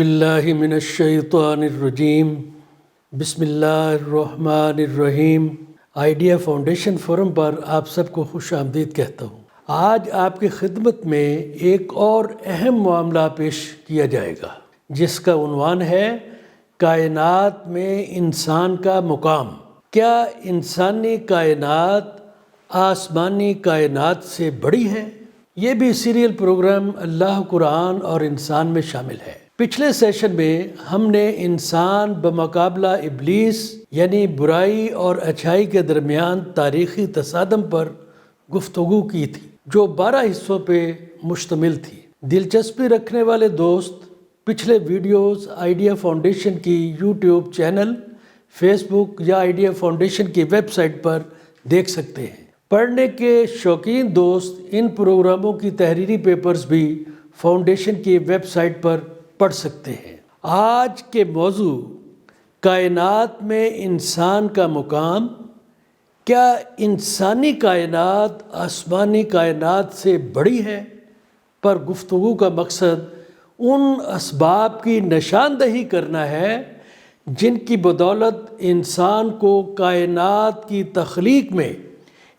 باللہ من الشیطان الرجیم بسم اللہ الرحمن الرحیم۔ آئیڈیا فاؤنڈیشن فورم پر آپ سب کو خوش آمدید کہتا ہوں۔ آج آپ کی خدمت میں ایک اور اہم معاملہ پیش کیا جائے گا جس کا عنوان ہے کائنات میں انسان کا مقام۔ کیا انسانی کائنات آسمانی کائنات سے بڑی ہے؟ یہ بھی سیریل پروگرام اللہ، قرآن اور انسان میں شامل ہے۔ پچھلے سیشن میں ہم نے انسان بمقابلہ ابلیس یعنی برائی اور اچھائی کے درمیان تاریخی تصادم پر گفتگو کی تھی جو 12 حصوں پہ مشتمل تھی۔ دلچسپی رکھنے والے دوست پچھلے ویڈیوز آئیڈیا فاؤنڈیشن کی یوٹیوب چینل، فیس بک یا آئیڈیا فاؤنڈیشن کی ویب سائٹ پر دیکھ سکتے ہیں۔ پڑھنے کے شوقین دوست ان پروگراموں کی تحریری پیپرز بھی فاؤنڈیشن کی ویب سائٹ پر پڑھ سکتے ہیں۔ آج کے موضوع کائنات میں انسان کا مقام، کیا انسانی کائنات آسمانی کائنات سے بڑی ہے پر گفتگو کا مقصد ان اسباب کی نشاندہی کرنا ہے جن کی بدولت انسان کو کائنات کی تخلیق میں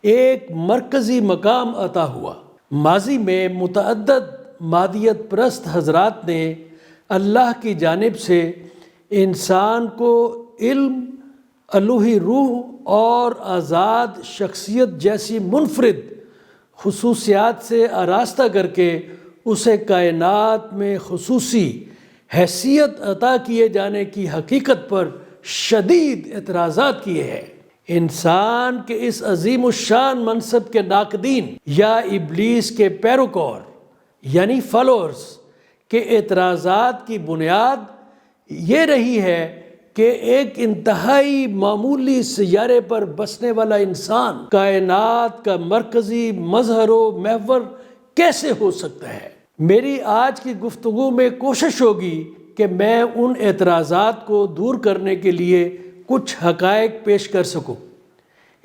ایک مرکزی مقام عطا ہوا۔ ماضی میں متعدد مادیت پرست حضرات نے اللہ کی جانب سے انسان کو علم، الوہی روح اور آزاد شخصیت جیسی منفرد خصوصیات سے آراستہ کر کے اسے کائنات میں خصوصی حیثیت عطا کیے جانے کی حقیقت پر شدید اعتراضات کیے ہیں۔ انسان کے اس عظیم الشان منصب کے ناقدین یا ابلیس کے پیروکار یعنی فالوورز کے اعتراضات کی بنیاد یہ رہی ہے کہ ایک انتہائی معمولی سیارے پر بسنے والا انسان کائنات کا مرکزی مظہر و محور کیسے ہو سکتا ہے۔ میری آج کی گفتگو میں کوشش ہوگی کہ میں ان اعتراضات کو دور کرنے کے لیے کچھ حقائق پیش کر سکوں۔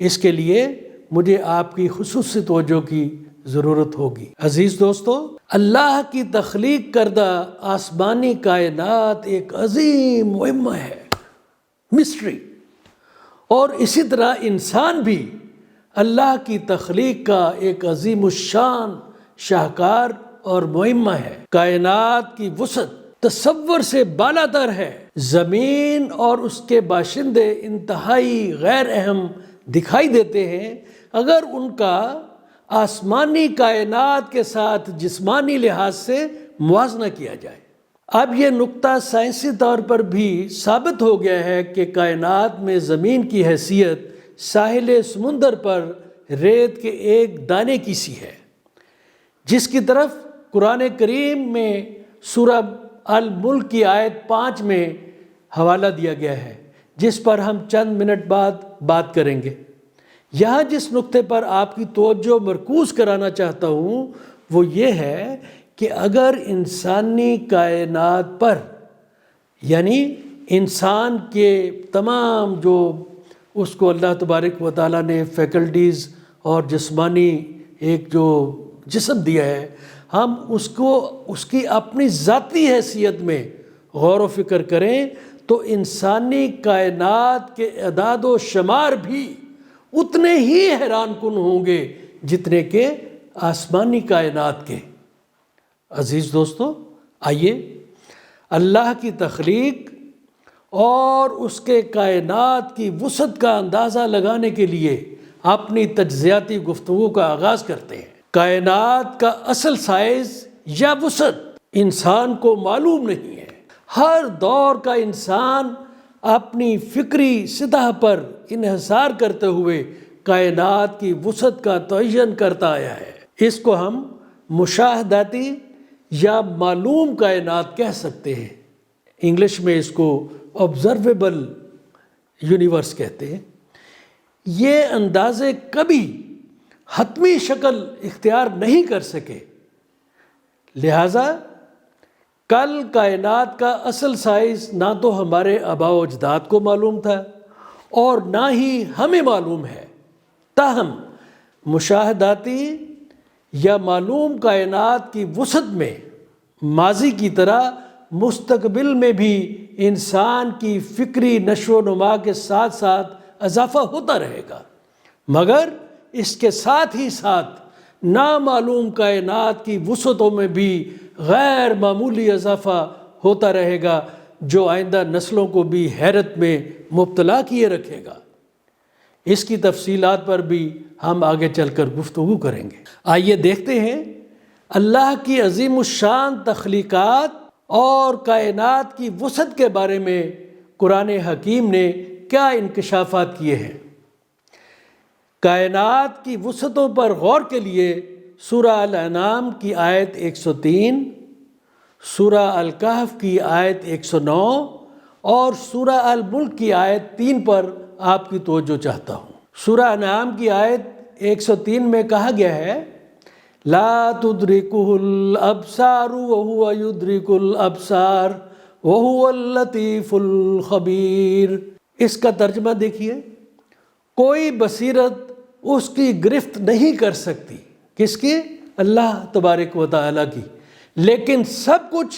اس کے لیے مجھے آپ کی خصوصی توجہ کی ضرورت ہوگی۔ عزیز دوستو، اللہ کی تخلیق کردہ آسمانی کائنات ایک عظیم مہمہ ہے، مسٹری، اور اسی طرح انسان بھی اللہ کی تخلیق کا ایک عظیم الشان شاہکار اور مہمہ ہے۔ کائنات کی وسعت تصور سے بالاتر ہے۔ زمین اور اس کے باشندے انتہائی غیر اہم دکھائی دیتے ہیں اگر ان کا آسمانی کائنات کے ساتھ جسمانی لحاظ سے موازنہ کیا جائے۔ اب یہ نقطہ سائنسی طور پر بھی ثابت ہو گیا ہے کہ کائنات میں زمین کی حیثیت ساحل سمندر پر ریت کے ایک دانے کی سی ہے، جس کی طرف قرآن کریم میں سورہ الملک کی آیت 5 میں حوالہ دیا گیا ہے، جس پر ہم چند منٹ بعد بات کریں گے۔ یہاں جس نقطے پر آپ کی توجہ مرکوز کرانا چاہتا ہوں وہ یہ ہے کہ اگر انسانی کائنات پر یعنی انسان کے تمام جو اس کو اللہ تبارک و تعالیٰ نے فیکلٹیز اور جسمانی ایک جو جسم دیا ہے، ہم اس کو اس کی اپنی ذاتی حیثیت میں غور و فکر کریں تو انسانی کائنات کے اعداد و شمار بھی اتنے ہی حیران کن ہوں گے جتنے کہ آسمانی کائنات کے۔ عزیز دوستو، آئیے اللہ کی تخلیق اور اس کے کائنات کی وسعت کا اندازہ لگانے کے لیے اپنی تجزیاتی گفتگو کا آغاز کرتے ہیں۔ کائنات کا اصل سائز یا وسعت انسان کو معلوم نہیں ہے۔ ہر دور کا انسان اپنی فکری سطح پر انحصار کرتے ہوئے کائنات کی وسعت کا تعین کرتا آیا ہے۔ اس کو ہم مشاہداتی یا معلوم کائنات کہہ سکتے ہیں۔ انگلش میں اس کو آبزرویبل یونیورس کہتے ہیں۔ یہ اندازے کبھی حتمی شکل اختیار نہیں کر سکے، لہذا کل کائنات کا اصل سائز نہ تو ہمارے آباء و اجداد کو معلوم تھا اور نہ ہی ہمیں معلوم ہے۔ تاہم مشاہداتی یا معلوم کائنات کی وسعت میں ماضی کی طرح مستقبل میں بھی انسان کی فکری نشو و نما کے ساتھ ساتھ اضافہ ہوتا رہے گا، مگر اس کے ساتھ ہی ساتھ نامعلوم کائنات کی وسعتوں میں بھی غیر معمولی اضافہ ہوتا رہے گا، جو آئندہ نسلوں کو بھی حیرت میں مبتلا کیے رکھے گا۔ اس کی تفصیلات پر بھی ہم آگے چل کر گفتگو کریں گے۔ آئیے دیکھتے ہیں اللہ کی عظیم الشان تخلیقات اور کائنات کی وسعت کے بارے میں قرآن حکیم نے کیا انکشافات کیے ہیں۔ کائنات کی وسعتوں پر غور کے لیے سورہ الانعام کی آیت 103، سورہ الکہف کی آیت 109 اور سورہ الملک کی آیت 3 پر آپ کی توجہ چاہتا ہوں۔ سورہ انعام کی آیت 103 میں کہا گیا ہے لا تدرکہ الابصار وہو یدرک الابصار وہو اللطیف الخبیر۔ اس کا ترجمہ دیکھیے، کوئی بصیرت اس کی گرفت نہیں کر سکتی، کس کی؟ اللہ تبارک و تعالیٰ کی، لیکن سب کچھ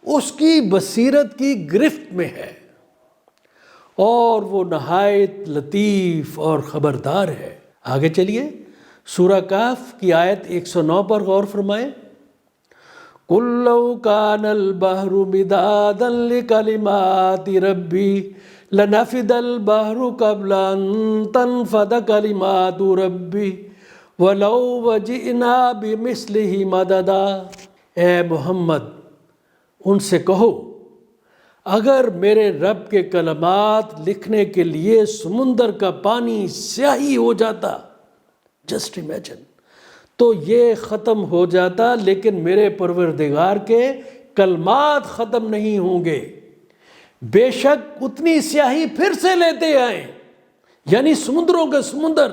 اس کی بصیرت کی گرفت میں ہے، اور وہ نہایت لطیف اور خبردار ہے۔ آگے چلیے سورہ کہف کی آیت 109 پر غور فرمائیں۔ قُل لَّوْ كَانَ الْبَحْرُ مِدَادًا لِّكَلِمَاتِ رَبِّي لَنَفِدَ الْبَحْرُ قَبْلَ أَن تَنفَدَ كَلِمَاتُ رَبِّي وَلَوْ وَجِئْنَا بِمِثْلِهِ مَدَدًا۔ اے محمد ان سے کہو اگر میرے رب کے کلمات لکھنے کے لیے سمندر کا پانی سیاہی ہو جاتا، جسٹ امیجن، تو یہ ختم ہو جاتا، لیکن میرے پروردگار کے کلمات ختم نہیں ہوں گے، بے شک اتنی سیاہی پھر سے لیتے آئیں، یعنی سمندروں کے سمندر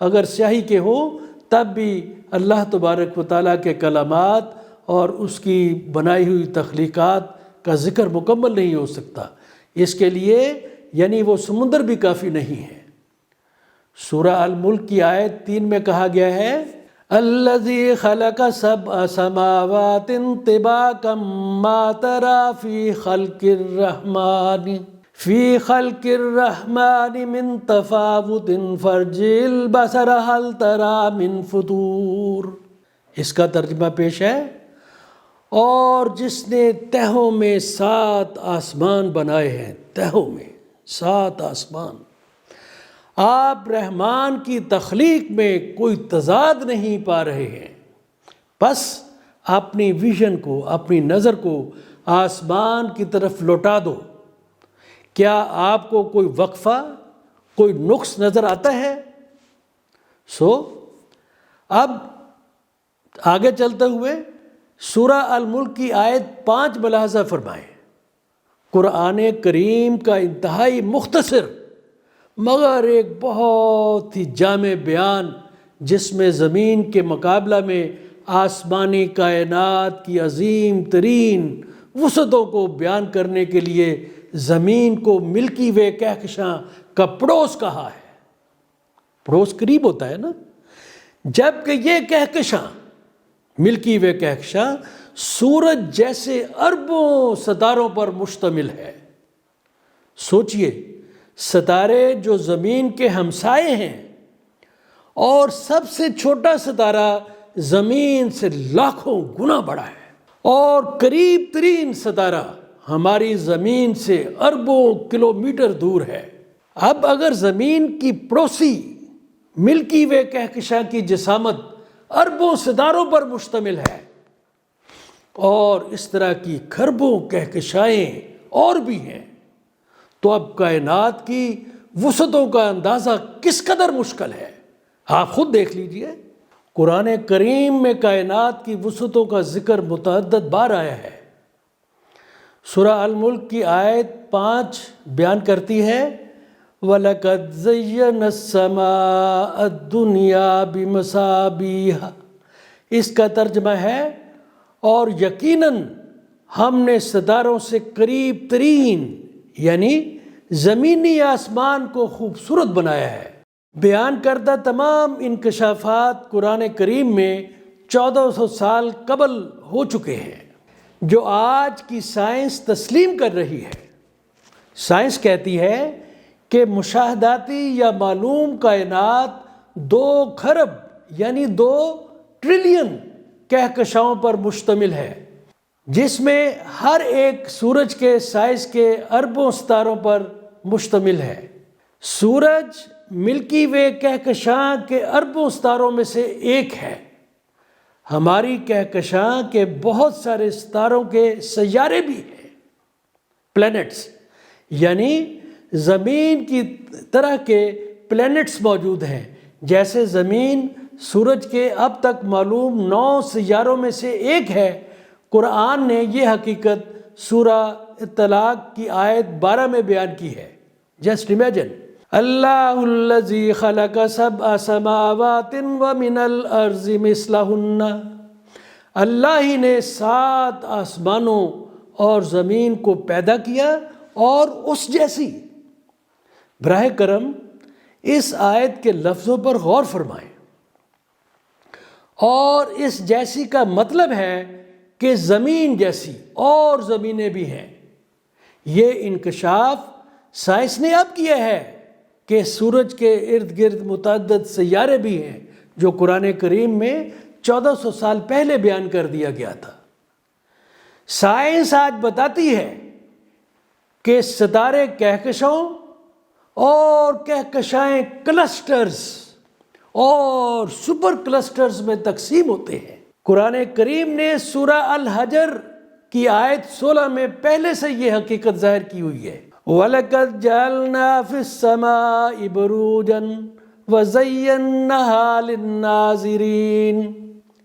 اگر سیاہی کے ہوں تب بھی اللہ تبارک و تعالیٰ کے کلمات اور اس کی بنائی ہوئی تخلیقات کا ذکر مکمل نہیں ہو سکتا۔ اس کے لیے یعنی وہ سمندر بھی کافی نہیں ہے۔ سورہ الملک کی آیت 3 میں کہا گیا ہے الذی خلق سبع سماوات طباقا ما تری فی خلق الرحمن من تفاوت فارجع البصر هل تری من فطور۔ اس کا ترجمہ پیش ہے اور جس نے تہوں میں 7 آسمان بنائے ہیں، تہوں میں 7 آسمان، آپ رحمان کی تخلیق میں کوئی تضاد نہیں پا رہے ہیں، بس اپنی ویژن کو، اپنی نظر کو آسمان کی طرف لوٹا دو۔ کیا آپ کو کوئی وقفہ، کوئی نقص نظر آتا ہے؟ اب آگے چلتے ہوئے سورہ الملک کی آیت 5 ملاحظہ فرمائیں۔ قرآن کریم کا انتہائی مختصر مگر ایک بہت ہی جامع بیان، جس میں زمین کے مقابلہ میں آسمانی کائنات کی عظیم ترین وسعتوں کو بیان کرنے کے لیے زمین کو ملکی وے کہکشاں کا پڑوس کہا ہے۔ پڑوس قریب ہوتا ہے نا، جبکہ یہ کہکشاں، ملکی وے کہکشاں، سورج جیسے اربوں ستاروں پر مشتمل ہے۔ سوچئے، ستارے جو زمین کے ہمسائے ہیں، اور سب سے چھوٹا ستارہ زمین سے لاکھوں گنا بڑا ہے، اور قریب ترین ستارہ ہماری زمین سے اربوں کلومیٹر دور ہے۔ اب اگر زمین کی پڑوسی ملکی وے کہکشاں کی جسامت اربوں ستاروں پر مشتمل ہے، اور اس طرح کی کھربوں کہکشائیں اور بھی ہیں، تو اب کائنات کی وسعتوں کا اندازہ کس قدر مشکل ہے، آپ خود دیکھ لیجئے۔ قرآن کریم میں کائنات کی وسعتوں کا ذکر متعدد بار آیا ہے۔ سورہ الملک کی آیت 5 بیان کرتی ہے وَلَقَدْ زَيَّنَا السَّمَاءَ الدُّنْيَا بِمَصَابِيحَ۔ اس کا ترجمہ ہے اور یقیناً ہم نے ستاروں سے قریب ترین یعنی زمینی آسمان کو خوبصورت بنایا ہے۔ بیان کردہ تمام انکشافات قرآن کریم میں 1400 سال قبل ہو چکے ہیں، جو آج کی سائنس تسلیم کر رہی ہے۔ سائنس کہتی ہے کہ مشاہداتی یا معلوم کائنات 2 کھرب یعنی 2 ٹریلین کہکشاؤں پر مشتمل ہے، جس میں ہر ایک سورج کے سائز کے اربوں ستاروں پر مشتمل ہے۔ سورج ملکی وے کہکشاں کے اربوں ستاروں میں سے ایک ہے۔ ہماری کہکشاں کے بہت سارے ستاروں کے سیارے بھی ہیں، پلینٹس، یعنی زمین کی طرح کے پلینٹس موجود ہیں۔ جیسے زمین سورج کے اب تک معلوم 9 سیاروں میں سے ایک ہے، قرآن نے یہ حقیقت سورہ طلاق کی آیت 12 میں بیان کی ہے۔ جسٹ امیجن، اللہ الذی خلق 7 سماوات ومن الارض مثلہن، اللہ ہی نے 7 آسمانوں اور زمین کو پیدا کیا اور اس جیسی۔ براہ کرم اس آیت کے لفظوں پر غور فرمائیں۔ اور اس جیسی کا مطلب ہے کہ زمین جیسی اور زمینیں بھی ہیں۔ یہ انکشاف سائنس نے اب کیا ہے کہ سورج کے ارد گرد متعدد سیارے بھی ہیں، جو قرآن کریم میں 1400 سال پہلے بیان کر دیا گیا تھا۔ سائنس آج بتاتی ہے کہ ستارے کہکشاؤں اور کہکشائیں کلسٹرز اور سپر کلسٹرز میں تقسیم ہوتے ہیں۔ قرآن کریم نے سورہ الحجر کی آیت 16 میں پہلے سے یہ حقیقت ظاہر کی ہوئی ہے۔ وَلَقَدْ جَعَلْنَا فِي السَّمَاءِ بُرُوجًا وَزَيَّنَّهَا لِلنَّاظِرِينَ،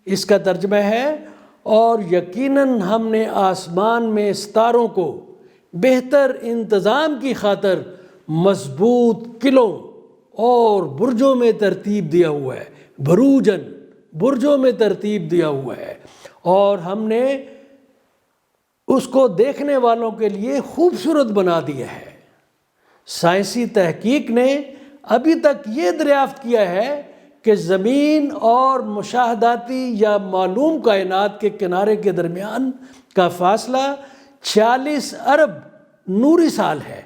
اس کا ترجمہ ہے، اور یقیناً ہم نے آسمان میں ستاروں کو بہتر انتظام کی خاطر مضبوط قلعوں اور برجوں میں ترتیب دیا ہوا ہے۔ بروجن، برجوں میں ترتیب دیا ہوا ہے، اور ہم نے اس کو دیکھنے والوں کے لیے خوبصورت بنا دیا ہے۔ سائنسی تحقیق نے ابھی تک یہ دریافت کیا ہے کہ زمین اور مشاہداتی یا معلوم کائنات کے کنارے کے درمیان کا فاصلہ 46 ارب نوری سال ہے،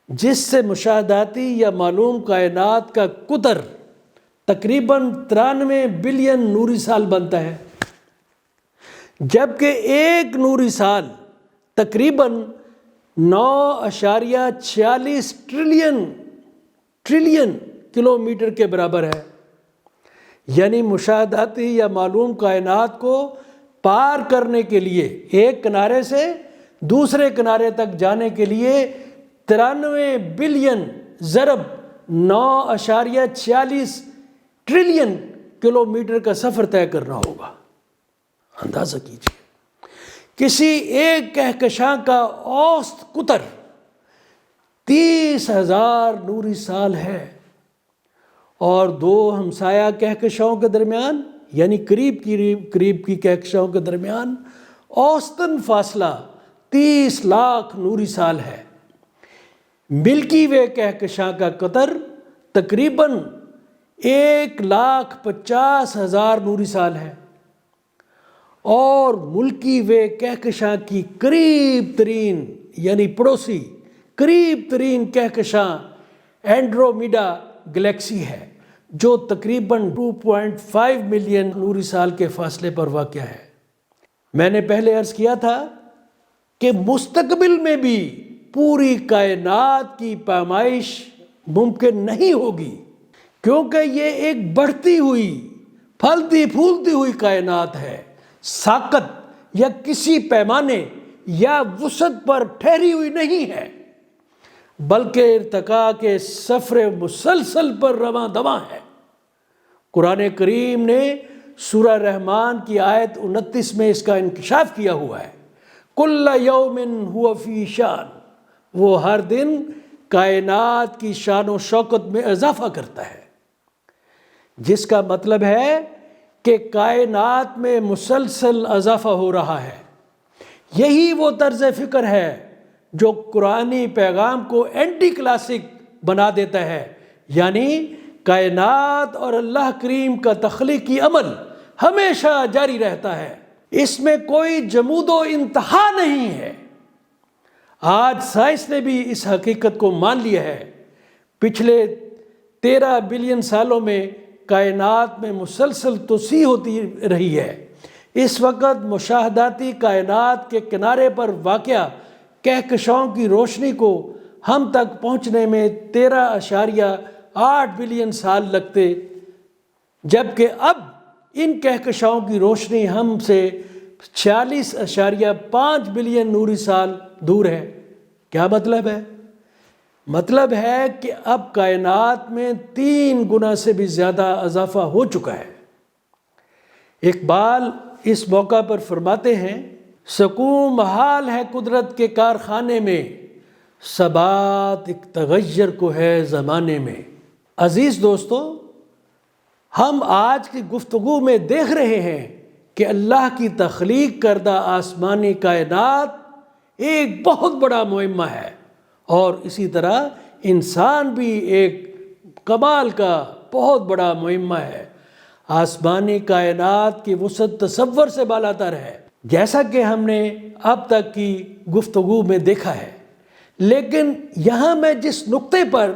جس سے مشاہداتی یا معلوم کائنات کا قطر تقریباً 93 بلین نوری سال بنتا ہے، جبکہ ایک نوری سال تقریباً 9.46 ٹریلین کلومیٹر کے برابر ہے۔ یعنی مشاہداتی یا معلوم کائنات کو پار کرنے کے لیے، ایک کنارے سے دوسرے کنارے تک جانے کے لیے 93 بلین ضرب 9.46 ٹریلین کلومیٹر کا سفر طے کرنا ہوگا۔ اندازہ کیجیے، کسی ایک کہکشاں کا اوسط قطر 30,000 نوری سال ہے، اور 2 ہمسایہ کہکشاؤں کے درمیان، یعنی قریب کی کہکشاؤں کے درمیان اوسطاً فاصلہ 30 لاکھ نوری سال ہے۔ ملکی وے کہکشاں کا قطر تقریباً 1,50,000 نوری سال ہے، اور ملکی وے کہکشاں کی قریب ترین یعنی پڑوسی قریب ترین کہکشاں اینڈرومیڈا گلیکسی ہے، جو تقریباً 2.5 ملین نوری سال کے فاصلے پر واقع ہے۔ میں نے پہلے عرض کیا تھا کہ مستقبل میں بھی پوری کائنات کی پیمائش ممکن نہیں ہوگی، کیونکہ یہ ایک بڑھتی ہوئی پھلتی پھولتی ہوئی کائنات ہے، ساقط یا کسی پیمانے یا وسعت پر ٹھہری ہوئی نہیں ہے، بلکہ ارتقاء کے سفر مسلسل پر رواں دواں ہے۔ قرآن کریم نے سورہ رحمان کی آیت 29 میں اس کا انکشاف کیا ہوا ہے۔ کل یوم ہوا فی شان، وہ ہر دن کائنات کی شان و شوکت میں اضافہ کرتا ہے، جس کا مطلب ہے کہ کائنات میں مسلسل اضافہ ہو رہا ہے۔ یہی وہ طرز فکر ہے جو قرآنی پیغام کو اینٹی کلاسک بنا دیتا ہے، یعنی کائنات اور اللہ کریم کا تخلیقی عمل ہمیشہ جاری رہتا ہے۔ اس میں کوئی جمود و انتہا نہیں ہے۔ آج سائنس نے بھی اس حقیقت کو مان لیا ہے۔ پچھلے 13 بلین سالوں میں کائنات میں مسلسل توسیع ہوتی رہی ہے۔ اس وقت مشاہداتی کائنات کے کنارے پر واقع کہکشاؤں کی روشنی کو ہم تک پہنچنے میں 13.8 بلین سال لگتے، جبکہ اب ان کہکشاؤں کی روشنی ہم سے 46.5 بلین نوری سال دور ہے۔ کیا مطلب ہے؟ مطلب ہے کہ اب کائنات میں 3 گنا سے بھی زیادہ اضافہ ہو چکا ہے۔ اقبال اس موقع پر فرماتے ہیں، سکون محال ہے قدرت کے کارخانے میں، ثبات ایک تغیر کو ہے زمانے میں۔ عزیز دوستو، ہم آج کی گفتگو میں دیکھ رہے ہیں کہ اللہ کی تخلیق کردہ آسمانی کائنات ایک بہت بڑا معمہ ہے، اور اسی طرح انسان بھی ایک کمال کا بہت بڑا معمہ ہے۔ آسمانی کائنات کی وسعت تصور سے بالاتر ہے، جیسا کہ ہم نے اب تک کی گفتگو میں دیکھا ہے۔ لیکن یہاں میں جس نقطے پر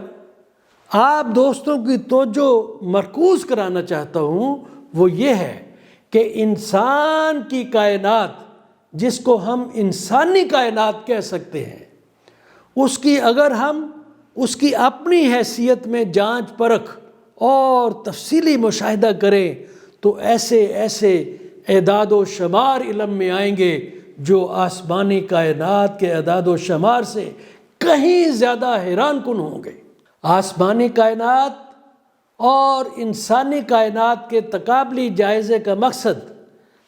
آپ دوستوں کی توجہ مرکوز کرانا چاہتا ہوں وہ یہ ہے کہ انسان کی کائنات، جس کو ہم انسانی کائنات کہہ سکتے ہیں، اس کی اگر ہم اس کی اپنی حیثیت میں جانچ پرکھ اور تفصیلی مشاہدہ کریں تو ایسے ایسے اعداد و شمار علم میں آئیں گے جو آسمانی کائنات کے اعداد و شمار سے کہیں زیادہ حیران کن ہوں گے۔ آسمانی کائنات اور انسانی کائنات کے تقابلی جائزے کا مقصد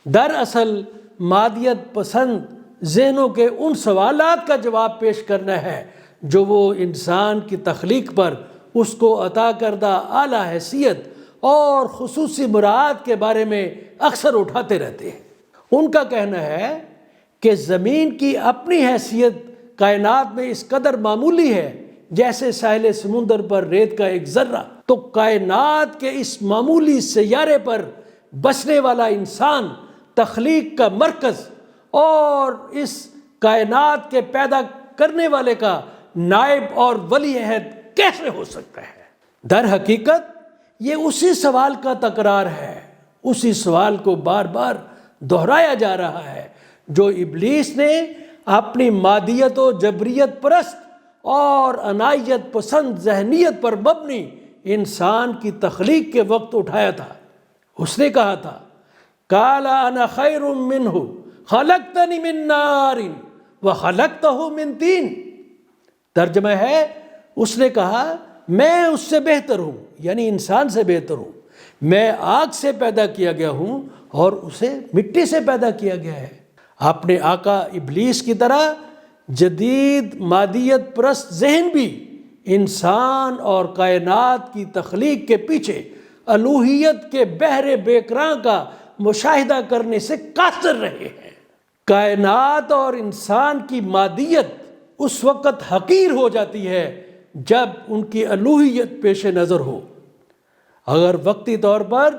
دراصل مادیت پسند ذہنوں کے ان سوالات کا جواب پیش کرنا ہے جو وہ انسان کی تخلیق پر اس کو عطا کردہ اعلیٰ حیثیت اور خصوصی مراعات کے بارے میں اکثر اٹھاتے رہتے ہیں۔ ان کا کہنا ہے کہ زمین کی اپنی حیثیت کائنات میں اس قدر معمولی ہے جیسے ساحل سمندر پر ریت کا ایک ذرہ، تو کائنات کے اس معمولی سیارے پر بسنے والا انسان تخلیق کا مرکز اور اس کائنات کے پیدا کرنے والے کا نائب اور ولی عہد کیسے ہو سکتا ہے؟ در حقیقت یہ اسی سوال کا تکرار ہے، اسی سوال کو بار بار دہرایا جا رہا ہے جو ابلیس نے اپنی مادیت و جبریت پرست اور انائیت پسند ذہنیت پر مبنی انسان کی تخلیق کے وقت اٹھایا تھا۔ اس نے کہا تھا، قال انا خیر منہ خلقتنی من نار وخلقتہ من طین۔ ترجمہ ہے، اس نے کہا میں اس سے بہتر ہوں، یعنی انسان سے بہتر ہوں، میں آگ سے پیدا کیا گیا ہوں اور اسے مٹی سے پیدا کیا گیا ہے۔ اپنے آقا ابلیس کی طرح جدید مادیت پرست ذہن بھی انسان اور کائنات کی تخلیق کے پیچھے الوہیت کے بحر بیکراں کا مشاہدہ کرنے سے قاصر رہے ہیں۔ کائنات اور انسان کی مادیت اس وقت حقیر ہو جاتی ہے جب ان کی الوہیت پیش نظر ہو۔ اگر وقتی طور پر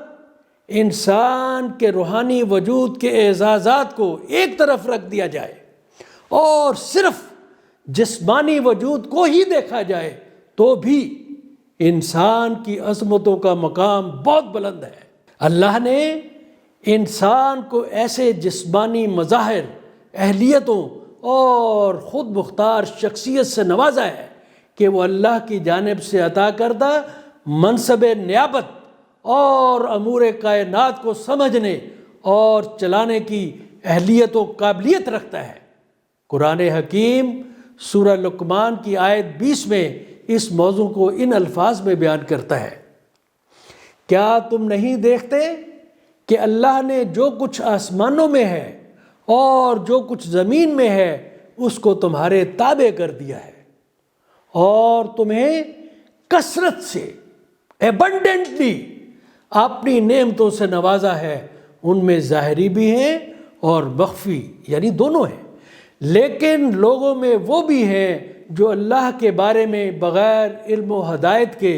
انسان کے روحانی وجود کے اعزازات کو ایک طرف رکھ دیا جائے اور صرف جسمانی وجود کو ہی دیکھا جائے تو بھی انسان کی عظمتوں کا مقام بہت بلند ہے۔ اللہ نے انسان کو ایسے جسمانی مظاہر، اہلیتوں اور خود مختار شخصیت سے نوازا ہے کہ وہ اللہ کی جانب سے عطا کردہ منصب نیابت اور امور کائنات کو سمجھنے اور چلانے کی اہلیت و قابلیت رکھتا ہے۔ قرآن حکیم سورہ لقمان کی آیت 20 میں اس موضوع کو ان الفاظ میں بیان کرتا ہے، کیا تم نہیں دیکھتے کہ اللہ نے جو کچھ آسمانوں میں ہے اور جو کچھ زمین میں ہے اس کو تمہارے تابع کر دیا ہے اور تمہیں کثرت سے ایبنڈنٹلی اپنی نعمتوں سے نوازا ہے، ان میں ظاہری بھی ہیں اور مخفی، یعنی دونوں ہیں۔ لیکن لوگوں میں وہ بھی ہیں جو اللہ کے بارے میں بغیر علم و ہدایت کے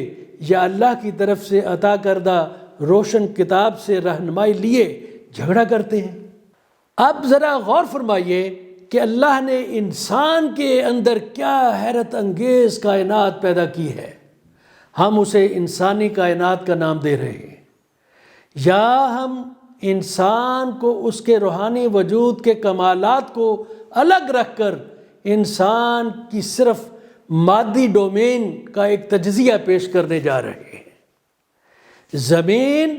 یا اللہ کی طرف سے عطا کردہ روشن کتاب سے رہنمائی لیے جھگڑا کرتے ہیں۔ اب ذرا غور فرمائیے کہ اللہ نے انسان کے اندر کیا حیرت انگیز کائنات پیدا کی ہے، ہم اسے انسانی کائنات کا نام دے رہے ہیں، یا ہم انسان کو اس کے روحانی وجود کے کمالات کو الگ رکھ کر انسان کی صرف مادی ڈومین کا ایک تجزیہ پیش کرنے جا رہے ہیں۔ زمین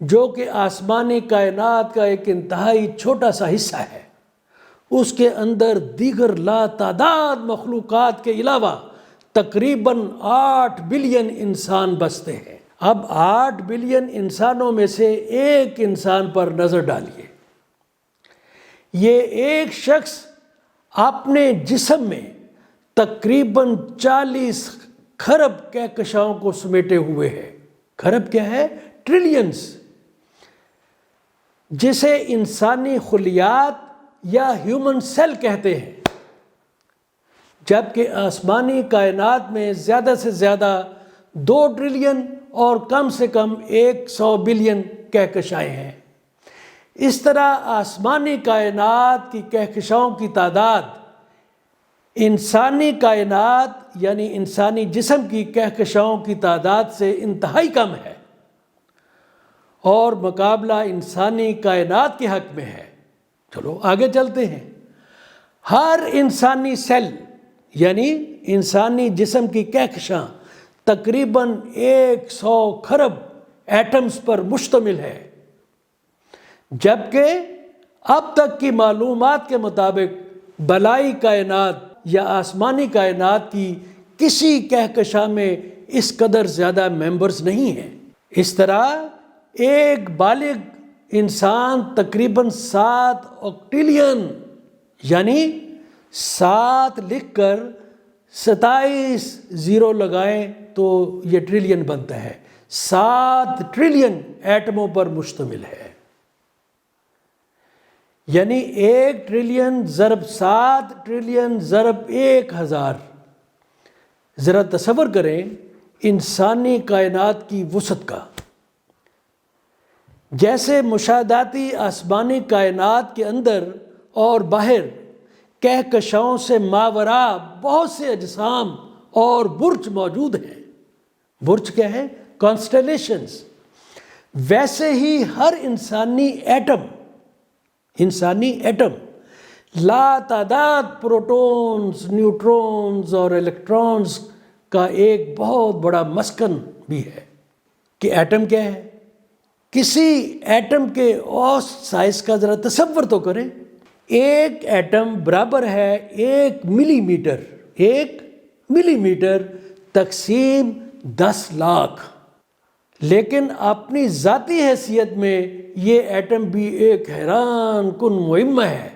جو کہ آسمانی کائنات کا ایک انتہائی چھوٹا سا حصہ ہے، اس کے اندر دیگر لا تعداد مخلوقات کے علاوہ تقریباً 8 بلین انسان بستے ہیں۔ اب 8 بلین انسانوں میں سے ایک انسان پر نظر ڈالیے، یہ ایک شخص اپنے جسم میں تقریباً 40 کھرب کہکشاؤں کو سمیٹے ہوئے ہے۔ کھرب کیا ہے؟ ٹریلینز، جسے انسانی خلیات یا ہیومن سیل کہتے ہیں، جبکہ آسمانی کائنات میں زیادہ سے زیادہ 2 ٹریلین اور کم سے کم 100 بلین کہکشائیں ہیں۔ اس طرح آسمانی کائنات کی کہکشاؤں کی تعداد انسانی کائنات یعنی انسانی جسم کی کہکشاؤں کی تعداد سے انتہائی کم ہے، اور مقابلہ انسانی کائنات کے حق میں ہے۔ چلو آگے چلتے ہیں۔ ہر انسانی سیل یعنی انسانی جسم کی کہکشاں تقریباً 100 کھرب ایٹمز پر مشتمل ہے، جبکہ اب تک کی معلومات کے مطابق بالائی کائنات یا آسمانی کائنات کی کسی کہکشاں میں اس قدر زیادہ ممبرز نہیں ہیں۔ اس طرح ایک بالغ انسان تقریباً 7 آکٹیلین یعنی 7 لکھ کر 27 زیرو لگائیں تو یہ ٹریلین بنتا ہے، 7 ٹریلین ایٹموں پر مشتمل ہے۔ یعنی 1 ٹریلین ضرب 7 ٹریلین ضرب 1000۔ ذرا تصور کریں انسانی کائنات کی وسعت کا۔ جیسے مشاہداتی آسمانی کائنات کے اندر اور باہر کہکشاؤں سے ماورا بہت سے اجسام اور برج موجود ہیں، برج کیا ہے؟ کانسٹیلیشنز، ویسے ہی ہر انسانی ایٹم لا تعداد پروٹونز، نیوٹرونز اور الیکٹرونز کا ایک بہت بڑا مسکن بھی ہے۔ کہ ایٹم کیا ہے؟ کسی ایٹم کے اوسط سائز کا ذرا تصور تو کریں، ایک ایٹم برابر ہے 1 ملی میٹر، 1 ملی میٹر تقسیم 10 لاکھ، لیکن اپنی ذاتی حیثیت میں یہ ایٹم بھی ایک حیران کن مہمہ ہے،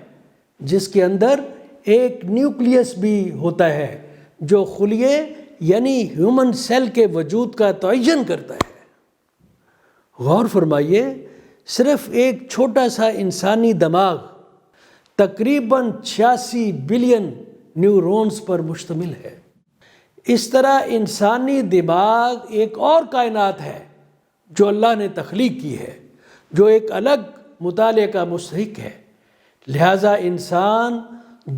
جس کے اندر ایک نیوکلیس بھی ہوتا ہے جو خلیے یعنی ہیومن سیل کے وجود کا تعین کرتا ہے۔ غور فرمائیے، صرف ایک چھوٹا سا انسانی دماغ تقریباً 86 بلین نیورونز پر مشتمل ہے۔ اس طرح انسانی دماغ ایک اور کائنات ہے جو اللہ نے تخلیق کی ہے، جو ایک الگ مطالعے کا مستحق ہے۔ لہٰذا انسان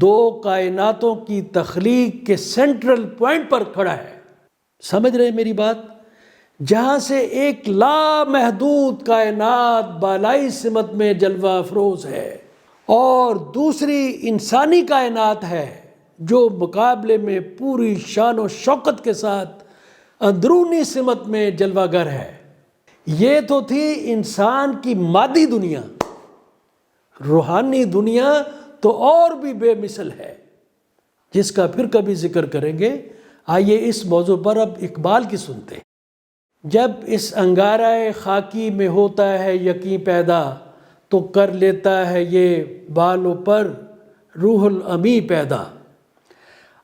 2 کائناتوں کی تخلیق کے سینٹرل پوائنٹ پر کھڑا ہے۔ سمجھ رہے ہیں میری بات؟ جہاں سے ایک لامحدود کائنات بالائی سمت میں جلوہ افروز ہے، اور دوسری انسانی کائنات ہے جو مقابلے میں پوری شان و شوکت کے ساتھ اندرونی سمت میں جلوہ گر ہے۔ یہ تو تھی انسان کی مادی دنیا۔ روحانی دنیا تو اور بھی بے مثل ہے، جس کا پھر کبھی ذکر کریں گے۔ آئیے اس موضوع پر اب اقبال کی سنتے ہیں۔ جب اس انگارۂ خاکی میں ہوتا ہے یقین پیدا، تو کر لیتا ہے یہ بالوں پر روح الامی پیدا۔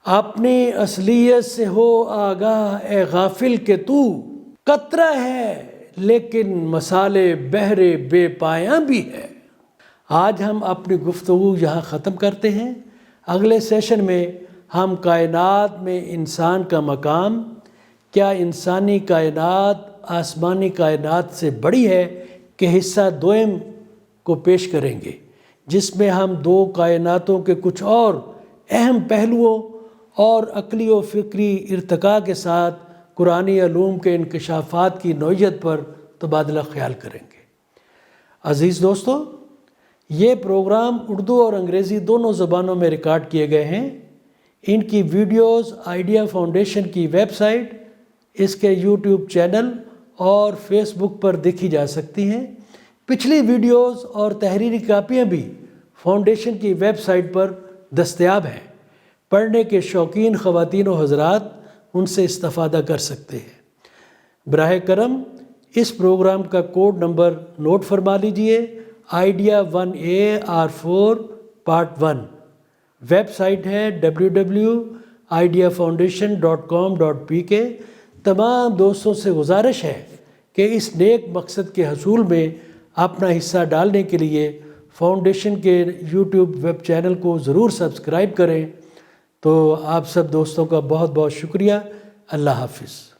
اپنی اصلیت سے ہو آگاہ اے غافل کہ تو قطرہ ہے لیکن مسالے بحر بے پایاں بھی ہے۔ آج ہم اپنی گفتگو یہاں ختم کرتے ہیں۔ اگلے سیشن میں ہم کائنات میں انسان کا مقام، کیا انسانی کائنات آسمانی کائنات سے بڑی ہے، کہ حصہ دوئم کو پیش کریں گے۔ جس میں ہم دو کائناتوں کے کچھ اور اہم پہلوؤں اور عقلی و فکری ارتقاء کے ساتھ قرآنی علوم کے انکشافات کی نوعیت پر تبادلہ خیال کریں گے۔ عزیز دوستو، یہ پروگرام اردو اور انگریزی دونوں زبانوں میں ریکارڈ کیے گئے ہیں۔ ان کی ویڈیوز آئیڈیا فاؤنڈیشن کی ویب سائٹ، اس کے یوٹیوب چینل اور فیس بک پر دیکھی جا سکتی ہیں۔ پچھلی ویڈیوز اور تحریری کاپیاں بھی فاؤنڈیشن کی ویب سائٹ پر دستیاب ہیں۔ پڑھنے کے شوقین خواتین و حضرات ان سے استفادہ کر سکتے ہیں۔ براہ کرم اس پروگرام کا کوڈ نمبر نوٹ فرما لیجئے، idea 1AR4 part 1۔ Web site ہے www.ideafoundation.com.pk۔ تمام دوستوں سے گزارش ہے کہ اس نیک مقصد کے حصول میں اپنا حصہ ڈالنے کے لیے فاؤنڈیشن کے یوٹیوب ویب چینل کو ضرور سبسکرائب کریں۔ تو آپ سب دوستوں کا بہت بہت شکریہ۔ اللہ حافظ۔